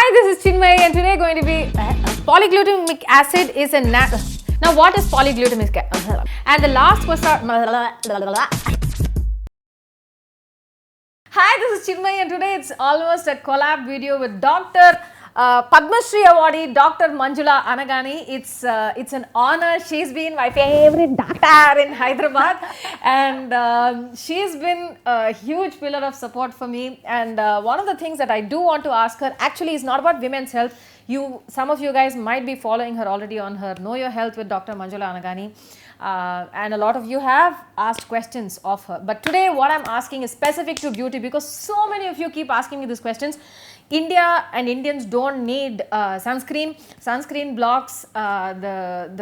Hi, this is Chinmayi and today going to be polyglutamic acid is a now what is polyglutamic acid? And the last was Hi, this is Chinmayi and today it's almost a collab video with Dr. Padma Shri awardee Dr. Manjula Anagani. It's an honor. She's been my favorite doctor in Hyderabad and she's been a huge pillar of support for me. And one of the things that I do want to ask her actually is not about women's health. Some of you guys might be following her already on her Know Your Health with Dr. Manjula Anagani. And a lot of you have asked questions of her. But today what I'm asking is specific to beauty because so many of you keep asking me these questions. India and Indians don't need sunscreen. Sunscreen blocks that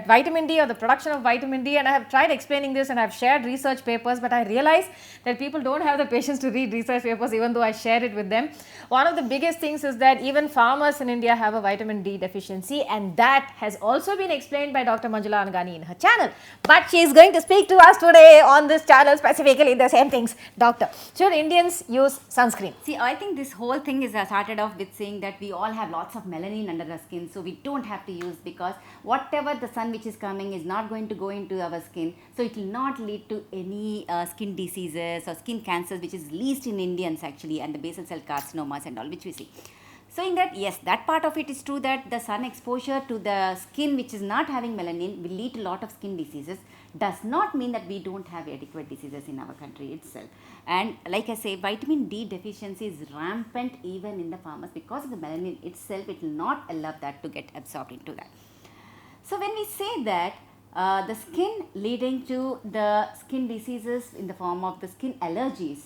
vitamin D or the production of vitamin D, and I have tried explaining this and I have shared research papers, but I realize that people don't have the patience to read research papers even though I share it with them. One of the biggest things is that even farmers in India have a vitamin D deficiency, and that has also been explained by Dr. Manjula Anagani in her channel. But she is going to speak to us today on this channel specifically the same things. Doctor, should Indians use sunscreen? See, I think this whole thing is started off with saying that we all have lots of melanin under our skin, so we don't have to use, because whatever the sun which is coming is not going to go into our skin, so it will not lead to any skin diseases or skin cancers, which is least in Indians actually, and the basal cell carcinomas and all which we see. So in that, yes, that part of it is true that the sun exposure to the skin which is not having melanin will lead to a lot of skin diseases. Does not mean that we don't have adequate diseases in our country itself. And like I say, vitamin D deficiency is rampant even in the farmers because of the melanin itself. It will not allow that to get absorbed into that. So when we say that the skin leading to the skin diseases in the form of the skin allergies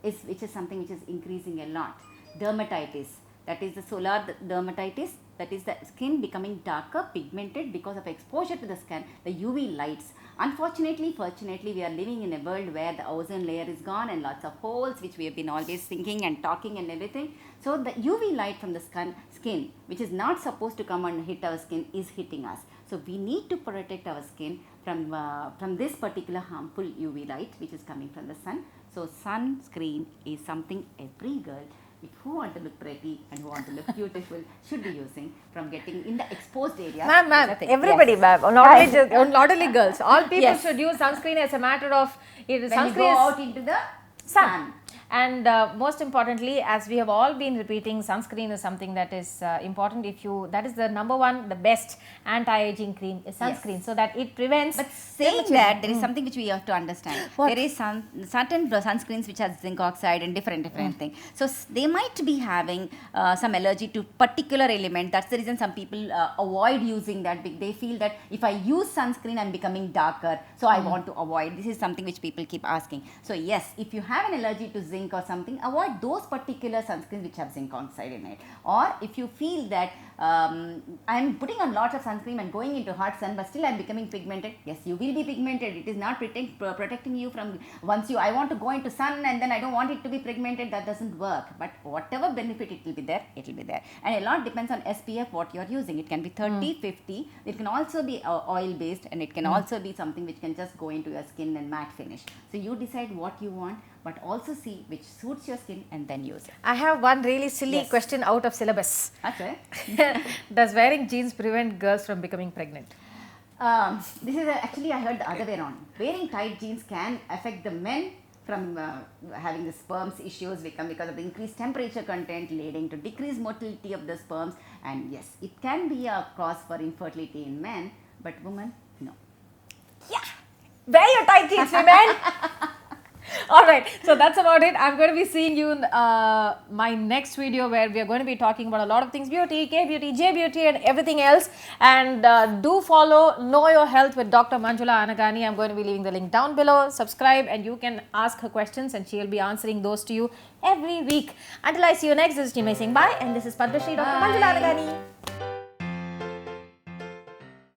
which is something which is increasing a lot. Dermatitis, that is the solar dermatitis, that is the skin becoming darker, pigmented because of exposure to the skin, the UV lights. Unfortunately, fortunately, we are living in a world where the ozone layer is gone and lots of holes, which we have been always thinking and talking and everything. So the UV light from the skin, which is not supposed to come and hit our skin, is hitting us. So we need to protect our skin from this particular harmful UV light which is coming from the sun. So sunscreen is something every girl who want to look pretty and who want to look beautiful should be using from getting in the exposed area. Ma'am, everybody, yes. Ma'am, not only girls, all people yes. should use sunscreen as a matter of when you go out into the sun. And most importantly, as we have all been repeating, sunscreen is something that is important. That is the number one, the best anti-aging cream is sunscreen, yes. so that it prevents. But saying that, there is something which we have to understand. What? There is certain sunscreens which has zinc oxide and different things. So they might be having some allergy to particular element. That's the reason some people avoid using that. They feel that if I use sunscreen, I'm becoming darker. So I want to avoid. This is something which people keep asking. So yes, if you have an allergy to zinc or something, avoid those particular sunscreens which have zinc oxide in it. Or if you feel that I'm putting on lots of sunscreen and going into hot sun, but still I'm becoming pigmented, yes, you will be pigmented. It is not protecting you from I want to go into sun and then I don't want it to be pigmented. That doesn't work. But whatever benefit it will be there, it will be there. And a lot depends on SPF what you are using. It can be 30, 50. It can also be oil based, and it can also be something which can just go into your skin and matte finish. So you decide what you want, but also see which suits your skin and then use it. I have one really silly yes. question out of syllabus. Okay. Does wearing jeans prevent girls from becoming pregnant? This is actually I heard the other way around. Wearing tight jeans can affect the men from having the sperms issues because of the increased temperature content leading to decreased motility of the sperms, and yes, it can be a cause for infertility in men, but women, no. Yeah, wear your tight jeans, women. Alright, so that's about it. I'm going to be seeing you in my next video where we are going to be talking about a lot of things, beauty, K-beauty, J-beauty and everything else. And do follow Know Your Health with Dr. Manjula Anagani. I'm going to be leaving the link down below. Subscribe and you can ask her questions and she will be answering those to you every week. Until I see you next, this is Chinmayi saying bye, and this is Padma Shri Dr. Manjula Anagani.